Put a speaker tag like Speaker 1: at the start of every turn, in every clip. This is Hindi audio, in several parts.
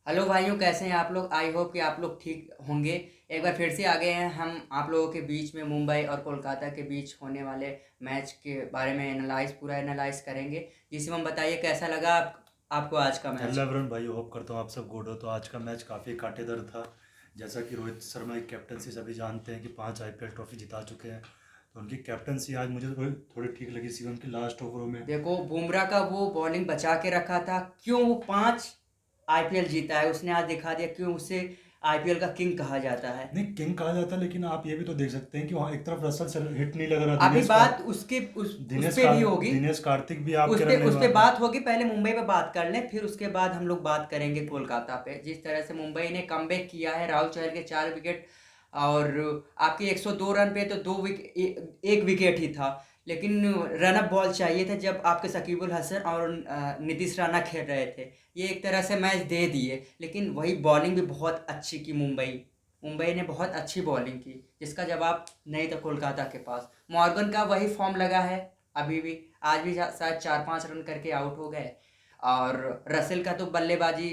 Speaker 1: हेलो भाइयों, कैसे हैं आप लोग। आई होप कि आप लोग ठीक होंगे। एक बार फिर से आ गए हैं हम आप लोगों के बीच में मुंबई और कोलकाता के बीच होने वाले मैच के बारे में पूरा एनालाइज करेंगे। जी शिवम, बताइए कैसा लगा आपको आज का
Speaker 2: हेलो
Speaker 1: मैच।
Speaker 2: एवरीवन भाई, होप करता हूँ आप सब गुड हो। तो आज का मैच काफ़ी कांटेदार था। जैसा कि रोहित शर्मा की कैप्टनसी सभी जानते हैं कि 5 आईपीएल ट्रॉफी जिता चुके हैं। तो उनकी कैप्टनसी आज मुझे थोड़ी थोड़ी ठीक लगी सी उनकी लास्ट ओवरों में।
Speaker 1: देखो, बुमराह का वो बॉलिंग बचा के रखा था। क्यों वो 5 आईपीएल जीता है, उसने आज दिखा दिया क्यों उसे आईपीएल का किंग कहा जाता है।
Speaker 2: नहीं, किंग कहा जाता है, लेकिन आप ये भी तो देख सकते हैं कि वहाँ एक तरफ रसल से हिट नहीं लग रहा।
Speaker 1: अभी बात उसके उस पे भी होगी।
Speaker 2: दिनेश कार्तिक भी
Speaker 1: उस
Speaker 2: आपके
Speaker 1: पे
Speaker 2: रन नहीं
Speaker 1: उस पे
Speaker 2: मार रहे।
Speaker 1: बात होगी, पहले मुंबई पे बात कर लें, फिर उसके बाद हम लोग बात करेंगे कोलकाता पे। जिस तरह से मुंबई ने कमबैक किया है, राहुल चहर के 4 विकेट और आपके 102 रन पे तो 1 विकेट ही था। लेकिन रन अप बॉल चाहिए था जब आपके शकीबुल हसन और नीतीश राणा खेल रहे थे। ये एक तरह से मैच दे दिए, लेकिन वही बॉलिंग भी बहुत अच्छी की मुंबई मुंबई ने बहुत अच्छी बॉलिंग की, जिसका जवाब नहीं था कोलकाता के पास। मॉर्गन का वही फॉर्म लगा है अभी भी। आज भी शायद 4-5 रन करके आउट हो गए। और रसेल का तो बल्लेबाजी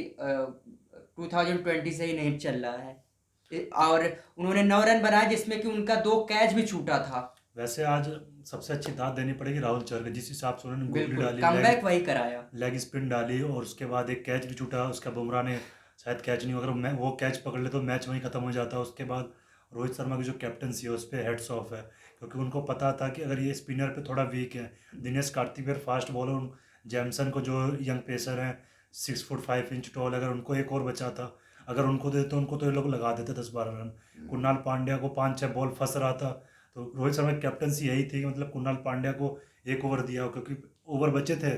Speaker 1: 2020 से ही नहीं चल रहा है। और उन्होंने 9 रन बनाए, जिसमें कि उनका 2 कैच भी छूटा था।
Speaker 2: वैसे आज सबसे अच्छी दाद देनी पड़ेगी राहुल चहर को। जिस हिसाब से उन्होंने गुगली
Speaker 1: बिल्कुल
Speaker 2: डाली,
Speaker 1: कमबैक वही कराया।
Speaker 2: लेग स्पिन डाली और उसके बाद एक कैच भी छूटा उसका। बुमराह ने शायद कैच नहीं, अगर वो कैच पकड़ ले तो मैच वहीं ख़त्म हो जाता। उसके बाद रोहित शर्मा की जो कैप्टनसी है उस पर हेड्स ऑफ है, क्योंकि उनको पता था कि अगर ये स्पिनर पे थोड़ा वीक है। दिनेश कार्तिक फिर फास्ट बॉलर, जैमसन को जो यंग पेसर हैं, 6 फुट 5 इंच टॉल, अगर उनको एक और बचा था, अगर उनको देते तो उनको तो ये लोग लगा देते 10-12 रन। कुणाल पांड्या को 5-6 बॉल फंस रहा था। तो रोहित शर्मा की कैप्टनसी यही थी कि मतलब कुणाल पांड्या को एक ओवर दिया हो, क्योंकि ओवर बचे थे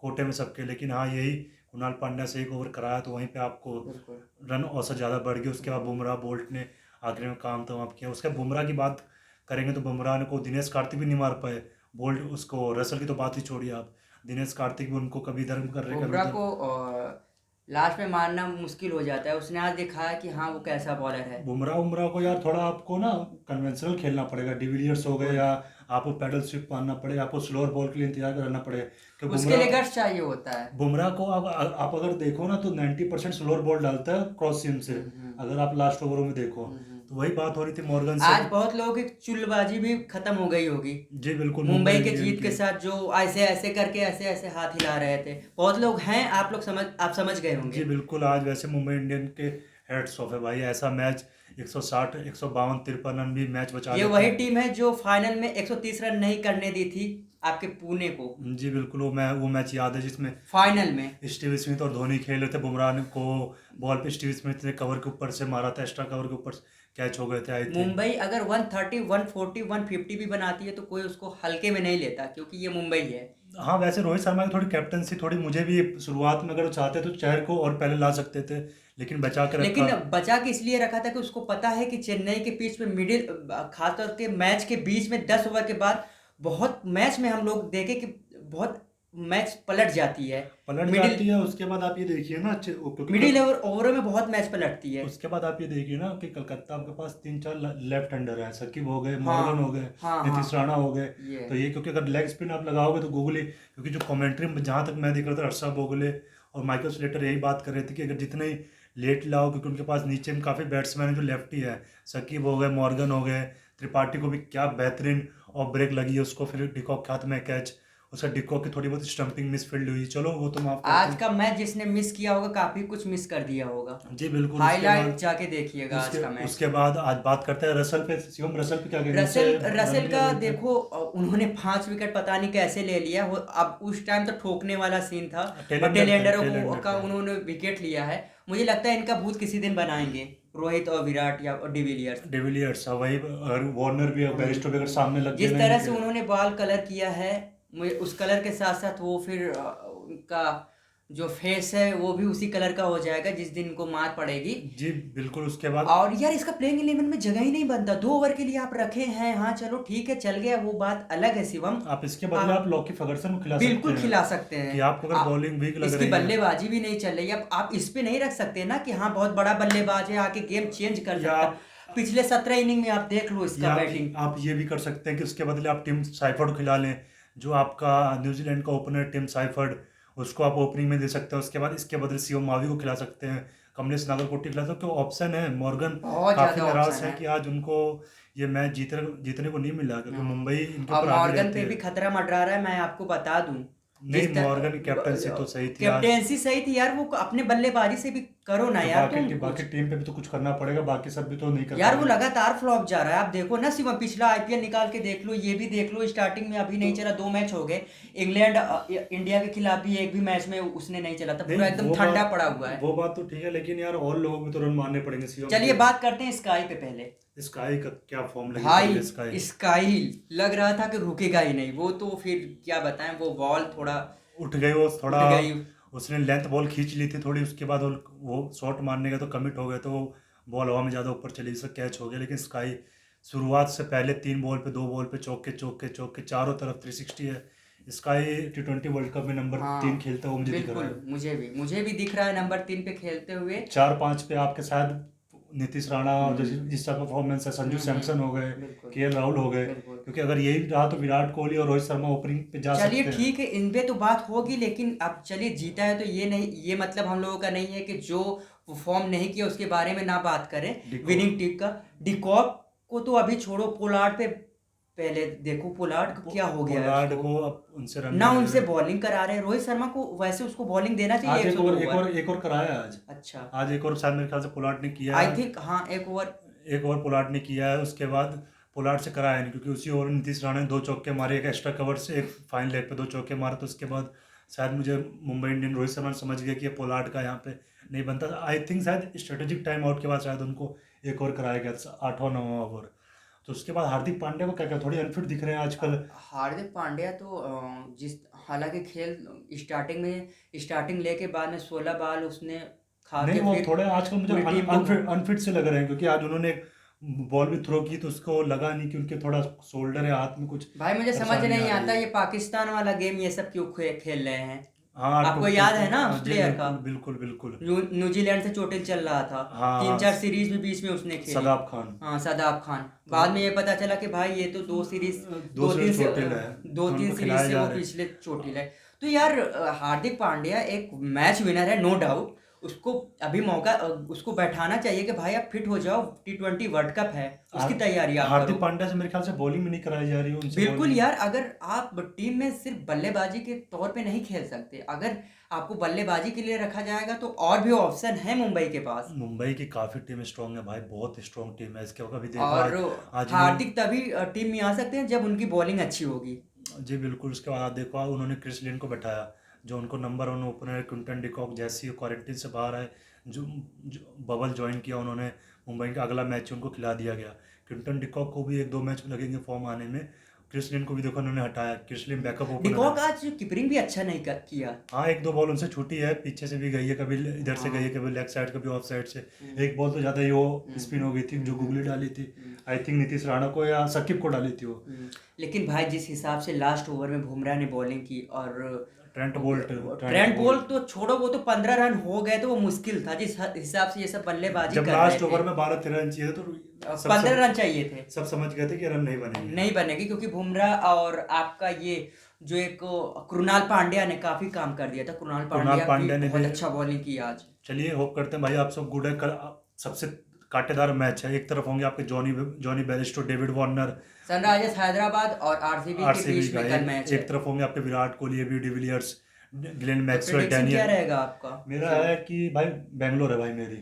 Speaker 2: कोटे में सबके। लेकिन हाँ, यही कुणाल पांड्या से एक ओवर कराया तो वहीं पे आपको
Speaker 1: बिल्कुल।
Speaker 2: रन औसत ज़्यादा बढ़ गई। उसके बाद बुमराह बोल्ट ने आखिरी में काम तमाम किया। उसके बाद बुमराह की बात करेंगे तो बुमराह ने को दिनेश कार्तिक भी नहीं मार पाए। बोल्ट उसको रसल की तो बात ही छोड़िए आप। दिनेश कार्तिक भी उनको कभी इधर कर रहे कभी
Speaker 1: बुमराह
Speaker 2: उधर।
Speaker 1: को लास्ट में मारना मुश्किल हो जाता है। उसने आज दिखाया कि हाँ वो कैसा बॉलर है।
Speaker 2: बुमराह उमराह को यार थोड़ा आपको ना कन्वेंशनल खेलना पड़ेगा। डिविलियर्स हो गए,
Speaker 1: बिल्कुल।
Speaker 2: या आपको पैडल स्विप मारना पड़ेगा, आपको स्लोअर बॉल के लिए इंतजार करना पड़ेगा। क्योंकि
Speaker 1: उसके
Speaker 2: बुमराह
Speaker 1: लिए गट्स चाहिए होता है।
Speaker 2: बुमराह को आप अगर देखो ना तो 90% स्लोअर बॉल डालता है क्रॉस सीम से।
Speaker 1: हम्म।
Speaker 2: अगर आप लास्ट ओवरों में देखो
Speaker 1: हम्म।
Speaker 2: तो वही बात हो रही थी मॉर्गन से
Speaker 1: आज बहुत लोगों की चुल्लबाजी भी खत्म हो गई होगी।
Speaker 2: जी बिल्कुल, मुंबई
Speaker 1: मुंबई के
Speaker 2: इंडियन
Speaker 1: जीत के
Speaker 2: की।
Speaker 1: साथ जो ऐसे ऐसे करके ऐसे ऐसे हाथ हिला रहे थे, बहुत लोग हैं। आप समझ गए
Speaker 2: जी
Speaker 1: होंगे।
Speaker 2: बिल्कुल, आज वैसे मुंबई इंडियन के हेड्स ऑफ है भाई। ऐसा मैच 160 152 53 रन भी मैच बचा
Speaker 1: ये
Speaker 2: लेते
Speaker 1: वही
Speaker 2: हैं।
Speaker 1: टीम है जो फाइनल में 130 रन नहीं करने दी थी आपके पुणे को,
Speaker 2: जी बिल्कुल, वो मैच याद है जिसमें
Speaker 1: फाइनल में।
Speaker 2: स्टीव स्मिथ और धोनी खेल रहे थे। बुमराह ने को बॉल पे स्टीव स्मिथ ने कवर के ऊपर से मारा था, एक्स्ट्रा कवर के ऊपर कैच हो गए थे आई थिंक।
Speaker 1: मुंबई अगर 130 140 150 भी बनाती है तो कोई उसको हल्के में नहीं लेता, क्योंकि ये मुंबई है।
Speaker 2: हाँ, वैसे रोहित शर्मा की थोड़ी कैप्टनसी थोड़ी मुझे भी शुरुआत में, अगर वो चाहते तो चहर को और पहले ला सकते थे, लेकिन बचा के रखा।
Speaker 1: लेकिन बचा के इसलिए रखा था कि उसको पता है कि चेन्नई के पिच में मिडिल, खासतौर के मैच के बीच में 10 ओवर के बाद बहुत मैच में हम लोग देखे कि बहुत मैच पलट जाती है।
Speaker 2: पलट
Speaker 1: मिडिल
Speaker 2: जाती है। उसके बाद आप ये देखिए ना क्योंकि
Speaker 1: मिडिल ओवरों में बहुत मैच पलटती है।
Speaker 2: उसके बाद आप ये देखिए ना कि कलकत्ता आपके पास 3-4 लेफ्ट हैंडर है। सकीब हो गए, मॉर्गन हो
Speaker 1: हाँ
Speaker 2: गए,
Speaker 1: हाँ हाँ
Speaker 2: नीतीश राणा हो गए।
Speaker 1: ये
Speaker 2: तो ये क्योंकि अगर लेग स्पिन आप लगाओगे तो गूगली, क्योंकि जो कमेंट्री में जहाँ तक मैं देख रहा था, हर्षा बोगले और माइकल स्लेटर यही बात कर रहे थे कि अगर जितने ही लेट लाओ, क्योंकि उनके पास नीचे में काफ़ी बैट्समैन है जो लेफ्टी है। सकीब हो गए, मॉर्गन हो गए, त्रिपाठी को भी क्या बेहतरीन और ब्रेक लगी है उसको। फिर डिकॉक के हाथ में कैच, उसका डिकॉक की थोड़ी बहुत स्टंपिंग मिसफील्ड हुई, चलो वो तो माफ़ करते
Speaker 1: आज
Speaker 2: हैं।
Speaker 1: का मैच जिसने मिस किया होगा काफी कुछ मिस कर दिया होगा।
Speaker 2: जी बिल्कुल। उसके
Speaker 1: हाईलाइट
Speaker 2: बाद
Speaker 1: जाके देखिएगा आज
Speaker 2: उसके
Speaker 1: का मैच।
Speaker 2: उसके बाद आज बात करते हैं रसल पे। शिवम, रसल पे क्या कहेंगे, उससे
Speaker 1: रसेल
Speaker 2: रन
Speaker 1: रसेल
Speaker 2: भी
Speaker 1: का
Speaker 2: आ गए थे।
Speaker 1: देखो, उन्होंने 5 विकेट पता नहीं कैसे ले लिया वो। अब उस टाइम तो ठोकने वाला सीन था। और
Speaker 2: टेलेंडेड थे,
Speaker 1: टेलेंडर को
Speaker 2: टेलेंडेड
Speaker 1: का
Speaker 2: थे।
Speaker 1: उन्होंने विकेट लिया है। मुझे लगता है इनका भूत किसी दिन बनाएंगे, रोहित और विराट या डिविलियर्स।
Speaker 2: डिविलियर्स वही, और वार्नर भी, बेयरस्टो भी अगर सामने लग गए
Speaker 1: जिस
Speaker 2: ना
Speaker 1: तरह से
Speaker 2: इनके।
Speaker 1: उन्होंने बाल कलर किया है, मुझे उस कलर के साथ साथ वो फिर उनका जो फेस है वो भी उसी कलर का हो जाएगा जिस दिन इनको मार पड़ेगी।
Speaker 2: जी बिल्कुल। उसके बाद
Speaker 1: और यार, इसका प्लेइंग 11 में जगह ही नहीं बनता। 2 ओवर के लिए आप रखे हैं, हाँ चलो ठीक है, चल गया, वो बात अलग है शिवम।
Speaker 2: आप इसके बदले आप
Speaker 1: आप
Speaker 2: लॉकी फर्गसन को खिला सकते
Speaker 1: बिल्कुल
Speaker 2: हैं।
Speaker 1: खिला सकते हैं।
Speaker 2: कि आपको अगर बॉलिंग वीक लग
Speaker 1: इसकी
Speaker 2: रही है,
Speaker 1: बल्लेबाजी भी नहीं चल रही। अब आप इस पे नहीं रख सकते ना कि हाँ बहुत बड़ा बल्लेबाज है, आके गेम चेंज कर
Speaker 2: या
Speaker 1: सकता।
Speaker 2: आप
Speaker 1: पिछले 17 इनिंग में आप देख लो इसका
Speaker 2: या
Speaker 1: बैटिंग।
Speaker 2: आप ये भी कर सकते हैं कि उसके बदले आप टिम साइफर्ड को खिला लें, जो आपका न्यूजीलैंड का ओपनर टिम साइफर्ड, उसको आप ओपनिंग में दे सकते हैं। उसके बाद इसके बदले शिवम मावी को खिला सकते हैं। कमलेश नागर को टिकला था, क्योंकि ऑप्शन है, मॉर्गन
Speaker 1: बहुत
Speaker 2: काफ़ी
Speaker 1: ज्यादा
Speaker 2: निराश
Speaker 1: ऑप्शन
Speaker 2: है
Speaker 1: है।
Speaker 2: कि आज उनको ये मैच जीतने को नहीं मिला, क्योंकि
Speaker 1: हाँ।
Speaker 2: मुंबई इनके
Speaker 1: और
Speaker 2: ऊपर आगे
Speaker 1: मॉर्गन
Speaker 2: रहती
Speaker 1: पे
Speaker 2: है।
Speaker 1: भी खतरा मंडरा रहा है, मैं आपको बता दूं।
Speaker 2: नहीं,
Speaker 1: जिस
Speaker 2: मॉर्गन की कैप्टनसी तो सही थी आज।
Speaker 1: कैप्टेंसी सही थी यार, वो अपने बल्लेबाजी से भी करो ना
Speaker 2: तो
Speaker 1: यार तुम
Speaker 2: बाकी
Speaker 1: कुछ।
Speaker 2: टीम पे भी तो कुछ करना पड़ेगा, बाकी सब भी तो नहीं कर
Speaker 1: यार वो
Speaker 2: पाएंगे।
Speaker 1: लगातार फ्लॉप जा रहा है, आप देखो ना शिवम, पिछला आईपीएल निकाल के देख लो, ये भी देख लो, स्टार्टिंग में अभी नहीं
Speaker 2: तो
Speaker 1: चला, 2 मैच हो गए। इंग्लैंड इंडिया के खिलाफ भी एक भी मैच में उसने नहीं चला था,
Speaker 2: नहीं,
Speaker 1: पूरा एकदम ठंडा पड़ा हुआ है।
Speaker 2: वो बात तो ठीक है, लेकिन यार और लोगों को भी तो रन मारने पड़ेंगे सीएम
Speaker 1: चलिए
Speaker 2: को।
Speaker 1: बात करते हैं स्काई पे पहले।
Speaker 2: स्काई का क्या फॉर्म लगी पड़ी है
Speaker 1: भाई
Speaker 2: स्काई।
Speaker 1: स्काई लग रहा था कि रुकेगा ही नहीं, वो तो फिर क्या बताएं, वो बॉल थोड़ा
Speaker 2: उठ गई वो
Speaker 1: उठ
Speaker 2: थोड़ा,
Speaker 1: गई।
Speaker 2: उसने लेंथ बॉल खींच ली थी थोड़ी, उसके बाद वो शॉट मारने का तो कमिट हो गए, तो वो बॉल हवा में ज़्यादा ऊपर चली, इससे कैच हो गया। लेकिन स्काई शुरुआत से पहले 3 बॉल पे 2 बॉल पे चौके चारों तरफ 360 है। स्काई T20 वर्ल्ड कप में नंबर 3
Speaker 1: हाँ
Speaker 2: खेलता हुआ मुझे दिख रहा
Speaker 1: बिल्कुल,
Speaker 2: है।
Speaker 1: मुझे भी दिख रहा है नंबर 3 पे खेलते हुए।
Speaker 2: 4-5 पे आपके शायद नीतीश राणा, और
Speaker 1: हम्म
Speaker 2: जिसका परफॉर्मेंस है, संजू सैमसन हो गए,
Speaker 1: बिल्कुल
Speaker 2: केएल राहुल हो गए,
Speaker 1: बिल्कुल।
Speaker 2: क्योंकि अगर यही रहा तो विराट कोहली और रोहित शर्मा ओपनिंग पे जा
Speaker 1: चलिए
Speaker 2: सकते हैं।
Speaker 1: ठीक है, इन पे तो बात होगी, लेकिन अब चलिए जीता है तो ये नहीं, ये मतलब हम लोगों का नहीं है कि जो परफॉर्म नहीं किया उसके बारे में ना बात करें।
Speaker 2: डिकॉक
Speaker 1: विनिंग टीम का डिकॉक को तो अभी छोड़ो, पोलार्ड पे पहले देखो, पोलार्ड को क्या हो गया है
Speaker 2: पोलार्ड
Speaker 1: उसको।
Speaker 2: को अब उनसे रन
Speaker 1: ना
Speaker 2: नहीं मिल
Speaker 1: उनसे
Speaker 2: रहे।
Speaker 1: बॉलिंग करा रहे हैं, रोहित शर्मा को वैसे उसको बॉलिंग देना चाहिए
Speaker 2: आज
Speaker 1: 102 ओवर।
Speaker 2: एक और कराया आज।
Speaker 1: अच्छा।
Speaker 2: आज एक और शायद मेरे ख्याल से पोलार्ड ने किया
Speaker 1: आई
Speaker 2: है।
Speaker 1: थिंक हाँ, एक ओवर।
Speaker 2: एक ओवर पोलार्ड ने किया है, उसके बाद पोलार्ड से कराया नहीं, क्योंकि उसी ओवर नीतीश राणा ने 2 चौके मारे, एक एक्स्ट्रा कवर से, एक फाइन लेग पे 2 चौके मारे, तो उसके बाद शायद मुझे मुंबई इंडियन रोहित शर्मा समझ गया कि ये पोलार्ड का यहाँ पे नहीं बनता। आई थिंक शायद स्ट्रेटेजिक टाइम आउट के बाद शायद उनको एक और कराया गया था, 8वां 9वां ओवर। तो उसके बाद हार्दिक पांड्या को क्या क्या थोड़ी अनफिट दिख रहे हैं आजकल।
Speaker 1: हार्दिक पांड्या तो जिस हालांकि खेल स्टार्टिंग लेके बाद में 16 बॉल उसने खा
Speaker 2: नहीं,
Speaker 1: के
Speaker 2: वो
Speaker 1: फिर
Speaker 2: थोड़े आजकल मुझे
Speaker 1: पूरी टीम को
Speaker 2: अनफिट से लग रहे हैं, क्योंकि आज उन्होंने एक बॉल भी थ्रो की तो उसको लगा नहीं कि उनके थोड़ा शोल्डर या हाथ में कुछ
Speaker 1: भाई मुझे समझ
Speaker 2: परेशानी आ
Speaker 1: नहीं
Speaker 2: रही
Speaker 1: आता,
Speaker 2: है।
Speaker 1: ये पाकिस्तान वाला गेम ये सब क्यों खेल रहे हैं।
Speaker 2: हाँ,
Speaker 1: आपको याद है ना उस
Speaker 2: जी
Speaker 1: प्लेयर का,
Speaker 2: बिल्कुल बिल्कुल बिल्कुल।
Speaker 1: न्यूजीलैंड से चोटिल चल रहा था,
Speaker 2: हाँ
Speaker 1: तीन
Speaker 2: हाँ,
Speaker 1: चार सीरीज भी बीच में उसने खेली।
Speaker 2: सदाब खान।
Speaker 1: हाँ सदाब खान,
Speaker 2: तो
Speaker 1: बाद में ये पता चला कि भाई ये तो दो सीरीज,
Speaker 2: दो
Speaker 1: दो
Speaker 2: से
Speaker 1: तीन से
Speaker 2: चोटिल है,
Speaker 1: दो
Speaker 2: तो
Speaker 1: तीन
Speaker 2: उनको
Speaker 1: सीरीज
Speaker 2: खिलाया
Speaker 1: से
Speaker 2: जा
Speaker 1: वो
Speaker 2: रहा है।
Speaker 1: पिछले चोटिल है। तो यार हार्दिक पांड्या एक मैच विनर है, नो डाउट। उसको अभी मौका उसको बैठाना चाहिए कि भाई आप फिट हो जाओ, T20 वर्ल्ड कप है, उसकी तैयारी आप करो।
Speaker 2: हार्दिक पांड्या से मेरे ख्याल से बॉलिंग भी नहीं कराई जा रही है उनसे,
Speaker 1: बिल्कुल
Speaker 2: बॉलिंग।
Speaker 1: यार, अगर आप टीम में सिर्फ बल्लेबाजी के तौर पे नहीं खेल सकते, अगर आपको बल्लेबाजी के लिए रखा जाएगा तो और भी ऑप्शन है मुंबई के पास।
Speaker 2: मुंबई की काफ़ी टीम स्ट्रांग है भाई, बहुत स्ट्रांग टीम है, इसके अभी देखो
Speaker 1: और
Speaker 2: आज आज इन्होंने।
Speaker 1: हार्दिक तभी टीम में आ सकते हैं जब उनकी बॉलिंग अच्छी होगी।
Speaker 2: जी बिल्कुल, उसके बाद आप देखो उन्होंने क्रिस लिन को बैठाया, जो उनको नंबर 1 ओपनर है। क्विंटन डिकॉक जैसी क्वारंटीन से बाहर आए, जो बबल ज्वाइन किया उन्होंने, मुंबई का अगला मैच उनको खिला दिया गया। क्विंटन डिकॉक को भी 1-2 मैच लगेंगे फॉर्म आने में। क्रिस लिन को भी देखो उन्होंने हटाया, क्रिस लिन बैकअप ओपनर है।
Speaker 1: डिकॉक आज कीपिंग भी अच्छा नहीं किया।
Speaker 2: हाँ, 1-2 बॉल उनसे छूटी है, पीछे से भी गई है, कभी इधर से गई है,
Speaker 1: हाँ।
Speaker 2: कभी लेग साइड, कभी ऑफ साइड से।
Speaker 1: हम्म,
Speaker 2: एक बॉल तो ज़्यादा ही वो स्पिन हो गई थी, जो
Speaker 1: हम्म,
Speaker 2: गुगली डाली थी।
Speaker 1: हम्म,
Speaker 2: आई थिंक नीतीश राणा को या सकीब को डाली थी वो।
Speaker 1: लेकिन भाई जिस हिसाब से लास्ट ओवर में बुमराह ने बॉलिंग की, और ट्रेंट बोल्ट तो छोड़ो, वो तो 15 रन हो गए तो वो मुश्किल था, जिस हिसाब से ये सब बल्लेबाजी
Speaker 2: जब
Speaker 1: कर रहे
Speaker 2: लास्ट
Speaker 1: थे।
Speaker 2: ओवर में 12-13 रन चाहिए थे, तो
Speaker 1: 15 रन चाहिए थे,
Speaker 2: सब समझ गए थे कि रन नहीं बनेंगे।
Speaker 1: नहीं बनेगी, क्योंकि बुमराह और आपका ये जो एक कृणाल पांड्या ने काफी काम कर दिया था, कृणाल
Speaker 2: कुणाल
Speaker 1: पांड्या भी
Speaker 2: पांड्या ने
Speaker 1: बहुत
Speaker 2: भी।
Speaker 1: अच्छा बॉलिंग की आज।
Speaker 2: चलिए होप करते हैं भाई आप सब गुड है। कल सबसे कांटेदार मैच है, एक तरफ होंगे आपके Johnny Bairstow, David Warner,
Speaker 1: Sunrisers Hyderabad और आरसीबी के
Speaker 2: आरसीबी
Speaker 1: बीच
Speaker 2: का।
Speaker 1: में कल मैच
Speaker 2: एक
Speaker 1: है।
Speaker 2: तरफ होंगे आपके Virat Kohli, AB de Villiers, Glenn
Speaker 1: तो
Speaker 2: मैक्सवेल,
Speaker 1: प्रेडिक्शन क्या
Speaker 2: डैनियल।
Speaker 1: रहेगा आपका?
Speaker 2: मेरा है कि भाई बैंगलोर है भाई मेरी,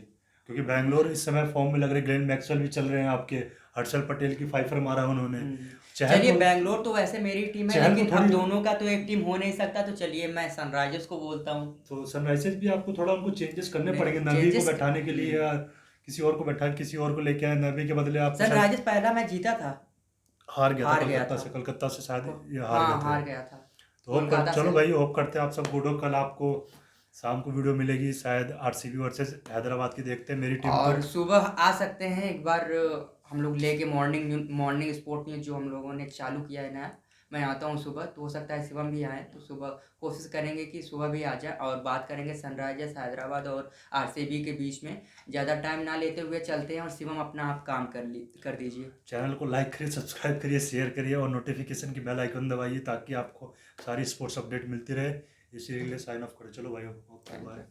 Speaker 2: क्योंकि बैंगलोर इस समय फॉर्म में लग रही है। ग्लेन मैक्सवेल भी चल रहे हैं आपके, हर्षल पटेल की 5 मारा है उन्होंने।
Speaker 1: हम्म।
Speaker 2: चहल
Speaker 1: चलिए
Speaker 2: को
Speaker 1: बैंगलोर तो वैसे मेरी टीम है,
Speaker 2: चहल को
Speaker 1: लेकिन अब
Speaker 2: थोड़ी।
Speaker 1: दोनों का तो एक टीम हो नहीं सकता, तो चलिए मैं सनराइजर्स को बोलता हूँ।
Speaker 2: तो सनराइजर्स भी आपको थोड़ा उनको चेंजेस करने
Speaker 1: नहीं,
Speaker 2: पड़ेंगे, नबी को
Speaker 1: चेंजेस।
Speaker 2: बैठाने के लिए, या किसी और को किसी और को लेके आए, नबी के बदले आपको शायद।
Speaker 1: सनराइजर्स पहला मैच जीता था,
Speaker 2: हार गया था
Speaker 1: हार गया
Speaker 2: कोलकाता
Speaker 1: था।
Speaker 2: से, कोलकाता से शायद ये हार
Speaker 1: हाँ
Speaker 2: गए थे।
Speaker 1: हार गया था
Speaker 2: तो
Speaker 1: कोलकाता
Speaker 2: चलो
Speaker 1: से।
Speaker 2: भाई होप करते हैं आप सब गुड हो। कल आपको शाम को वीडियो मिलेगी शायद, आरसीबी वर्सेस हैदराबाद की देखते हैं। मेरी टीम तो
Speaker 1: और सुबह आ सकते हैं एक बार, हम लोग लेके मॉर्निंग स्पोर्ट न्यूज जो हम लोगों ने चालू किया है नया, मैं आता हूँ सुबह, तो हो सकता है शिवम भी आए, तो सुबह कोशिश करेंगे कि सुबह भी आ जाए, और बात करेंगे सनराइजर्स हैदराबाद और आरसीबी के बीच में। ज़्यादा टाइम ना लेते हुए चलते हैं, और शिवम अपना आप काम कर दीजिए।
Speaker 2: चैनल को लाइक करिए, सब्सक्राइब करिए, शेयर करिए, और नोटिफिकेशन की बेल आइकन दबाइए, ताकि आपको सारी स्पोर्ट्स अपडेट मिलती रहे। इसीलिए साइन ऑफ करें। चलो भाई, ओके बाय।